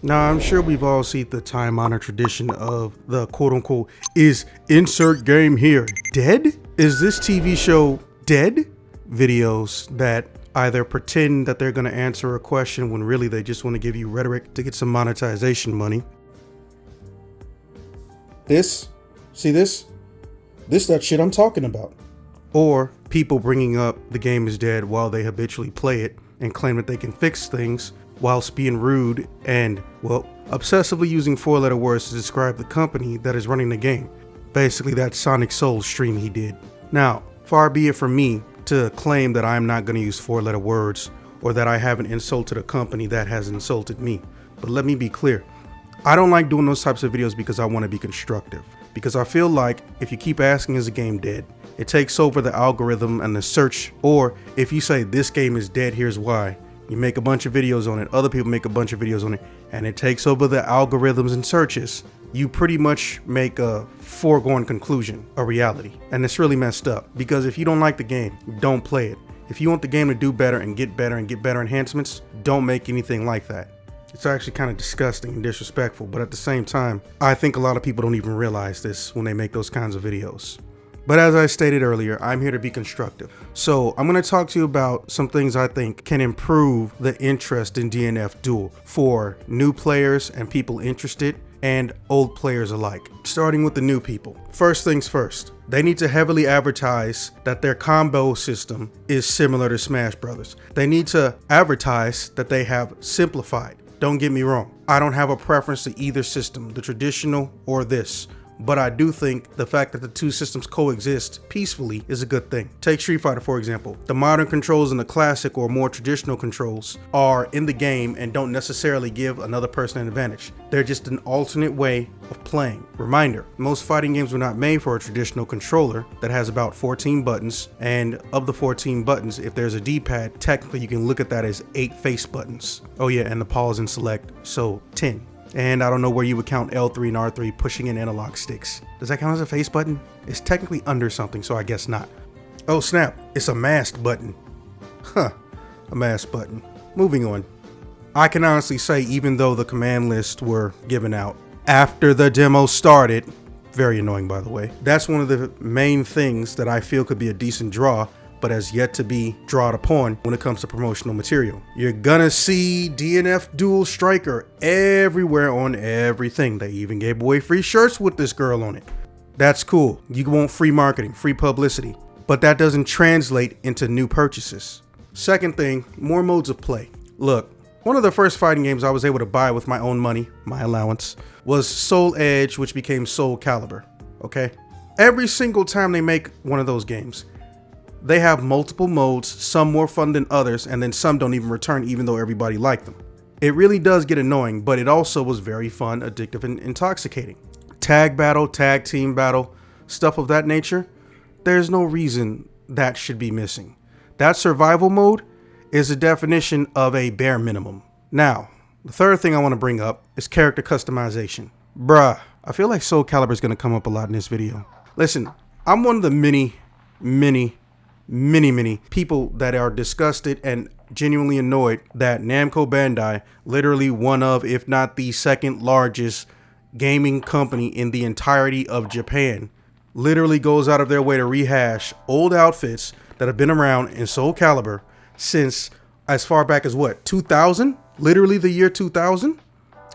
Now, I'm sure we've all seen the time-honored tradition of the quote-unquote, is insert game here dead? Is this TV show dead? Videos that either pretend that they're going to answer a question when really they just want to give you rhetoric to get some monetization money. See this? That shit I'm talking about. Or people bringing up the game is dead while they habitually play it and claim that they can fix things whilst being rude and, well, obsessively using four-letter words to describe the company that is running the game. Basically that Sonic Souls stream he did. Now, far be it from me to claim that I'm not going to use four-letter words or that I haven't insulted a company that has insulted me. But let me be clear. I don't like doing those types of videos because I want to be constructive. Because I feel like if you keep asking is the game dead, it takes over the algorithm and the search. Or if you say this game is dead, here's why. You make a bunch of videos on it, other people make a bunch of videos on it, and it takes over the algorithms and searches. You pretty much make a foregone conclusion, a reality. And it's really messed up because if you don't like the game, don't play it. If you want the game to do better and get better enhancements, don't make anything like that. It's actually kind of disgusting and disrespectful, but at the same time, I think a lot of people don't even realize this when they make those kinds of videos. But as I stated earlier, I'm here to be constructive. So I'm going to talk to you about some things I think can improve the interest in DNF Duel for new players and people interested and old players alike. Starting with the new people. First things first, they need to heavily advertise that their combo system is similar to Smash Brothers. They need to advertise that they have simplified. Don't get me wrong. I don't have a preference to either system, the traditional or this. But I do think the fact that the two systems coexist peacefully is a good thing. Take Street Fighter, for example. The modern controls and the classic or more traditional controls are in the game and don't necessarily give another person an advantage. They're just an alternate way of playing. Reminder, most fighting games were not made for a traditional controller that has about 14 buttons, and of the 14 buttons, if there's a D-pad, technically you can look at that as 8 face buttons. Oh yeah, and the pause and select, so 10. And I don't know where you would count L3 and R3 pushing in analog sticks. Does that count as a face button? It's technically under something, so I guess not. Oh snap, it's a masked button. Huh, a masked button. Moving on. I can honestly say, even though the command lists were given out after the demo started, very annoying by the way, that's one of the main things that I feel could be a decent draw, but has yet to be drawn upon when it comes to promotional material. You're gonna see DNF Duel Striker everywhere on everything. They even gave away free shirts with this girl on it. That's cool. You want free marketing, free publicity, but that doesn't translate into new purchases. Second thing, more modes of play. Look, one of the first fighting games I was able to buy with my own money, my allowance, was Soul Edge, which became Soul Calibur, okay? Every single time they make one of those games, they have multiple modes, some more fun than others, and then some don't even return even though everybody liked them. It really does get annoying, but it also was very fun, addictive, and intoxicating. Tag battle, tag team battle, stuff of that nature, there's no reason that should be missing. That survival mode is a definition of a bare minimum. Now, the third thing I want to bring up is character customization. Bruh, I feel like Soul Calibur is going to come up a lot in this video. Listen, I'm one of the many people that are disgusted and genuinely annoyed that Namco Bandai, literally one of, if not the second largest gaming company in the entirety of Japan, literally goes out of their way to rehash old outfits that have been around in Soul Calibur since as far back as what, 2000? Literally the year 2000?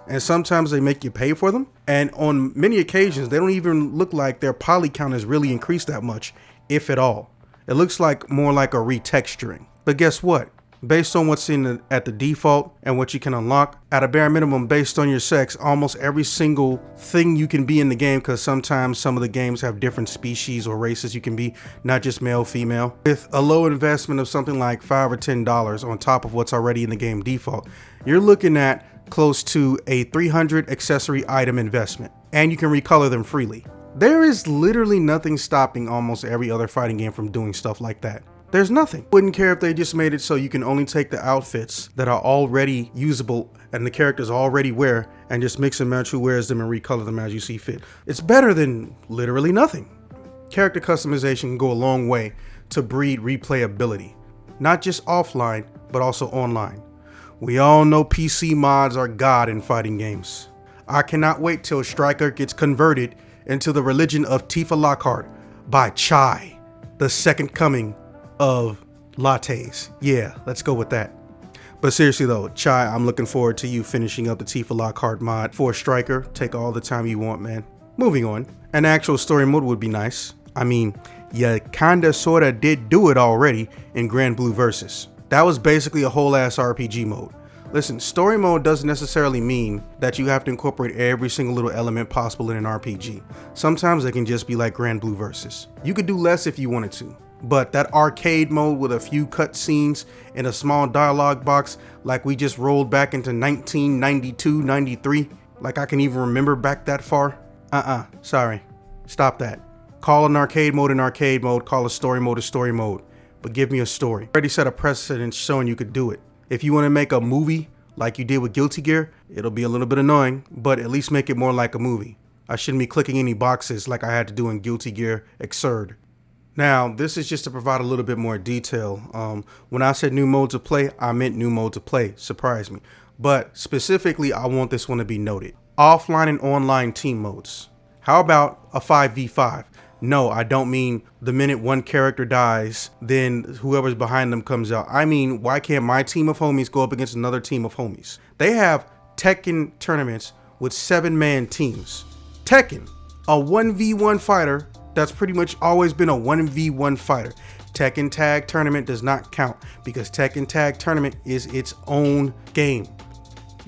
And sometimes they make you pay for them. And on many occasions, they don't even look like their poly count has really increased that much, if at all. It looks like more like a retexturing. But guess what? Based on what's at the default and what you can unlock, at a bare minimum based on your sex, almost every single thing you can be in the game, because sometimes some of the games have different species or races you can be, not just male, female. With a low investment of something like $5 or $10 on top of what's already in the game default, you're looking at close to a 300 accessory item investment, and you can recolor them freely. There is literally nothing stopping almost every other fighting game from doing stuff like that. There's nothing. Wouldn't care if they just made it so you can only take the outfits that are already usable and the characters already wear and just mix and match who wears them and recolor them as you see fit. It's better than literally nothing. Character customization can go a long way to breed replayability, not just offline, but also online. We all know PC mods are god in fighting games. I cannot wait till Striker gets converted into the religion of Tifa Lockhart by Chai, the second coming of lattes. Yeah, let's go with that. But seriously though, Chai, I'm looking forward to you finishing up the Tifa Lockhart mod for Striker. Take all the time you want, man. Moving on. An actual story mode would be nice. I mean, you kinda sorta did do it already in Grand Blue Versus. That was basically a whole ass RPG mode. Listen, story mode doesn't necessarily mean that you have to incorporate every single little element possible in an RPG. Sometimes it can just be like Grand Blue Versus. You could do less if you wanted to, but that arcade mode with a few cutscenes and a small dialogue box like we just rolled back into 1992, 93, like I can even remember back that far. Sorry, stop that. Call an arcade mode, call a story mode, but give me a story. Already set a precedent showing you could do it. If you want to make a movie like you did with Guilty Gear, it'll be a little bit annoying, but at least make it more like a movie. I shouldn't be clicking any boxes like I had to do in Guilty Gear Xrd. Now, this is just to provide a little bit more detail. When I said new modes of play, I meant new modes of play. Surprise me. But specifically, I want this one to be noted. Offline and online team modes. How about a 5v5? No, I don't mean the minute one character dies, then whoever's behind them comes out. I mean, why can't my team of homies go up against another team of homies? They have Tekken tournaments with 7-man teams. Tekken, a 1v1 fighter that's pretty much always been a 1v1 fighter. Tekken Tag Tournament does not count because Tekken Tag Tournament is its own game.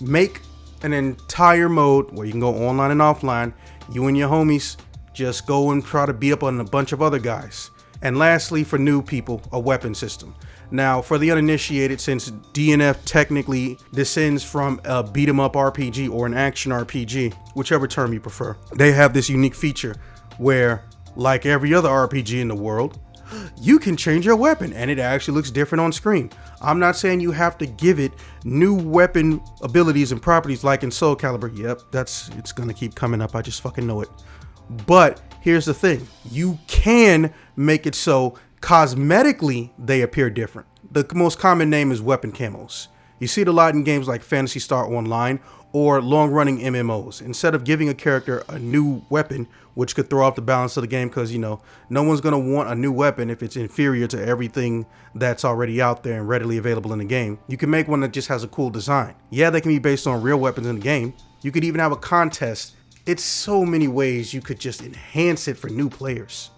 Make an entire mode where you can go online and offline, you and your homies just go and try to beat up on a bunch of other guys. And lastly, for new people, a weapon system. Now, for the uninitiated, since DNF technically descends from a beat 'em up RPG or an action RPG, whichever term you prefer, they have this unique feature where, like every other RPG in the world, you can change your weapon and it actually looks different on screen. I'm not saying you have to give it new weapon abilities and properties like in Soul Calibur. Yep, it's gonna keep coming up. I just fucking know it. But here's the thing, you can make it so cosmetically they appear different. The most common name is weapon camos. You see it a lot in games like Phantasy Star Online or long-running MMOs. Instead of giving a character a new weapon, which could throw off the balance of the game because, you know, no one's going to want a new weapon if it's inferior to everything that's already out there and readily available in the game. You can make one that just has a cool design. Yeah, they can be based on real weapons in the game. You could even have a contest. It's so many ways you could just enhance it for new players.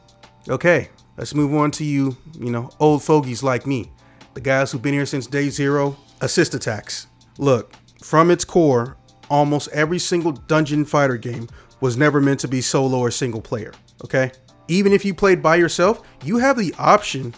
Okay, let's move on to you know, old fogies like me. The guys who've been here since day zero. Assist attacks. Look, from its core, almost every single dungeon fighter game was never meant to be solo or single player, okay? Even if you played by yourself, you have the option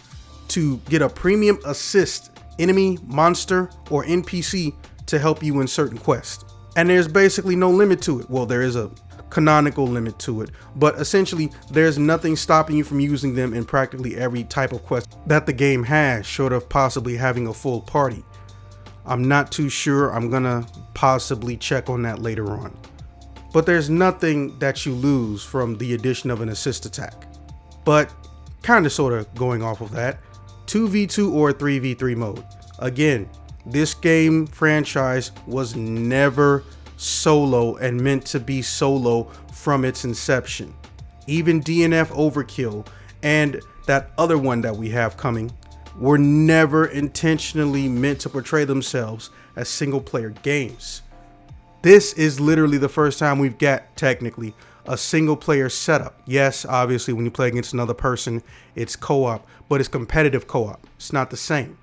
to get a premium assist enemy, monster, or NPC to help you in certain quests. And there's basically no limit to it. Well, there is a canonical limit to it, but essentially there's nothing stopping you from using them in practically every type of quest that the game has, short of possibly having a full party. I'm not too sure. I'm gonna possibly check on that later on. But there's nothing that you lose from the addition of an assist attack. But kind of sort of going off of that, 2v2 or 3v3 mode. Again, this game franchise was never solo and meant to be solo from its inception. Even DNF Overkill and that other one that we have coming were never intentionally meant to portray themselves as single player games. This is literally the first time we've got technically a single player setup. Yes, obviously when you play against another person, it's co-op, but it's competitive co-op. It's not the same.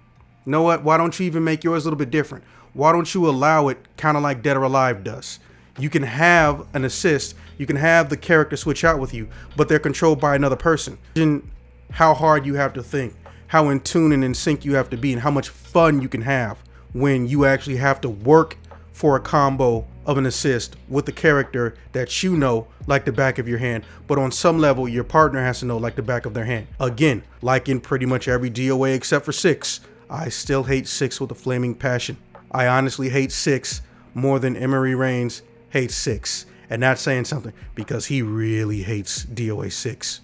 You know what? Why don't you even make yours a little bit different? Why don't you allow it kind of like Dead or Alive does? You can have an assist, you can have the character switch out with you, but they're controlled by another person. Imagine how hard you have to think, how in tune and in sync you have to be, and how much fun you can have when you actually have to work for a combo of an assist with the character that you know like the back of your hand, but on some level your partner has to know like the back of their hand. Again, like in pretty much every DOA except for 6, I still hate 6 with a flaming passion. I honestly hate 6 more than Emery Reins hates 6. And that's saying something because he really hates DOA 6.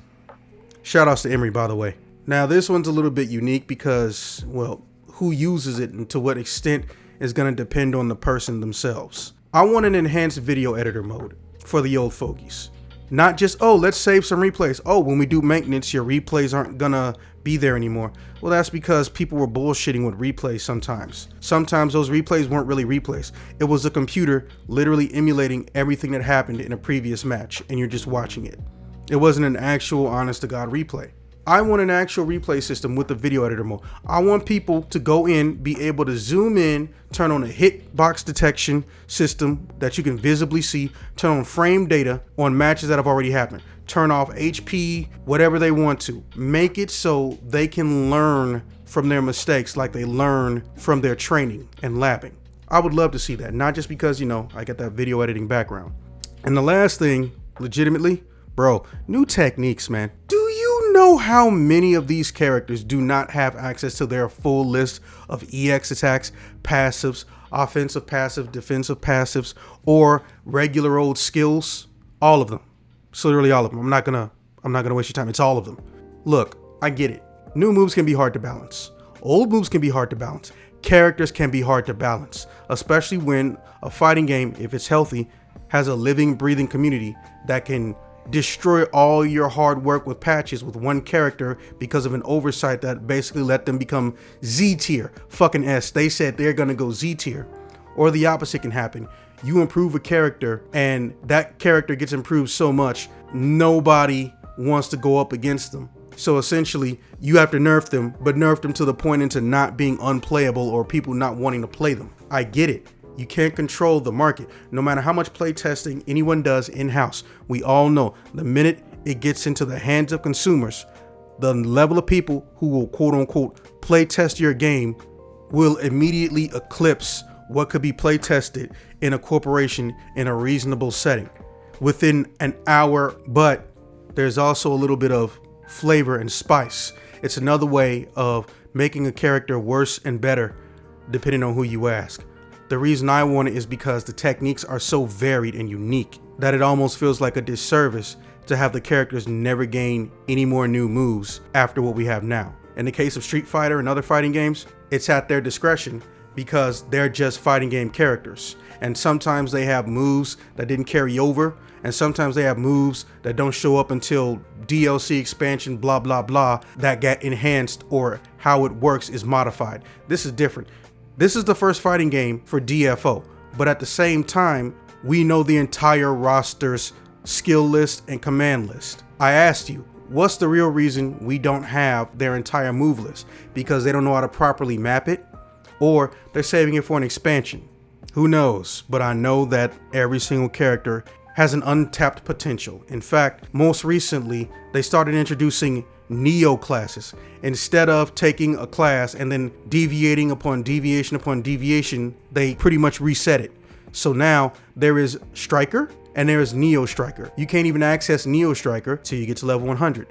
Shout outs to Emery, by the way. Now this one's a little bit unique because, well, who uses it and to what extent is going to depend on the person themselves. I want an enhanced video editor mode for the old fogies. Not just, oh, let's save some replays. Oh, when we do maintenance, your replays aren't gonna be there anymore. Well, that's because people were bullshitting with replays sometimes. Sometimes those replays weren't really replays. It was a computer literally emulating everything that happened in a previous match, and you're just watching it. It wasn't an actual honest-to-God replay. I want an actual replay system with the video editor mode. I want people to go in, be able to zoom in, turn on a hitbox detection system that you can visibly see, turn on frame data on matches that have already happened, turn off HP, whatever they want to. Make it so they can learn from their mistakes like they learn from their training and labbing. I would love to see that, not just because, you know, I got that video editing background. And the last thing, legitimately, bro, new techniques, man. Do you know how many of these characters do not have access to their full list of EX attacks, passives, offensive passive, defensive passives, or regular old skills? All of them. It's literally all of them. I'm not gonna waste your time. It's all of them. Look, I get it. New moves can be hard to balance. Old moves can be hard to balance. Characters can be hard to balance, especially when a fighting game, if it's healthy, has a living, breathing community that can destroy all your hard work with patches with one character because of an oversight that basically let them become Z tier. Fucking S. They said they're gonna go Z tier. Or the opposite can happen. You improve a character and that character gets improved so much, nobody wants to go up against them. So essentially, you have to nerf them, but nerf them to the point into not being unplayable or people not wanting to play them. I get it. You can't control the market. No matter how much play testing anyone does in-house, we all know the minute it gets into the hands of consumers, the level of people who will quote unquote play test your game will immediately eclipse what could be play tested in a corporation in a reasonable setting within an hour. But there's also a little bit of flavor and spice. It's another way of making a character worse and better depending on who you ask. The reason I want it is because the techniques are so varied and unique that it almost feels like a disservice to have the characters never gain any more new moves after what we have now. In the case of Street Fighter and other fighting games, it's at their discretion because they're just fighting game characters. And sometimes they have moves that didn't carry over, and sometimes they have moves that don't show up until DLC expansion, blah, blah, blah, that get enhanced or how it works is modified. This is different. This is the first fighting game for DFO, but at the same time, we know the entire roster's skill list and command list. I asked you, what's the real reason we don't have their entire move list? Because they don't know how to properly map it, or they're saving it for an expansion. Who knows? But I know that every single character has an untapped potential. In fact, most recently, they started introducing Neo classes. Instead of taking a class and then deviating upon deviation, they pretty much reset it. So now there is Striker and there is Neo Striker. You can't even access Neo Striker till you get to level 100.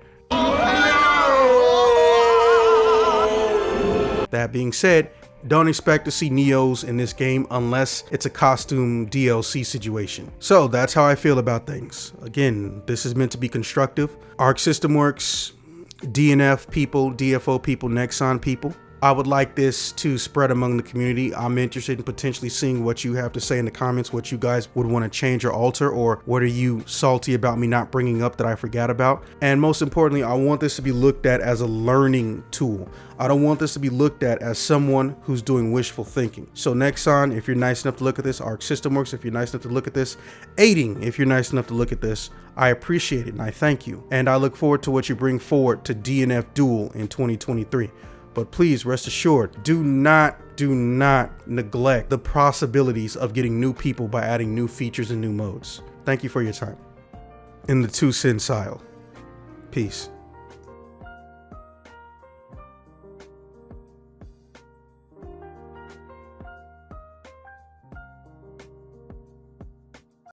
That being said, don't expect to see Neos in this game unless it's a costume DLC situation. So that's how I feel about things. Again, this is meant to be constructive. Arc System Works, DNF people, DFO people, Nexon people. I would like this to spread among the community. I'm interested in potentially seeing what you have to say in the comments, what you guys would want to change or alter, or what are you salty about me not bringing up that I forgot about. And most importantly, I want this to be looked at as a learning tool. I don't want this to be looked at as someone who's doing wishful thinking. So Nexon, if you're nice enough to look at this, Arc System Works, if you're nice enough to look at this, Aiding, if you're nice enough to look at this, I appreciate it and I thank you. And I look forward to what you bring forward to DNF Duel in 2023. But please rest assured, do not neglect the possibilities of getting new people by adding new features and new modes. Thank you for your time. In the 2 cent aisle. Peace.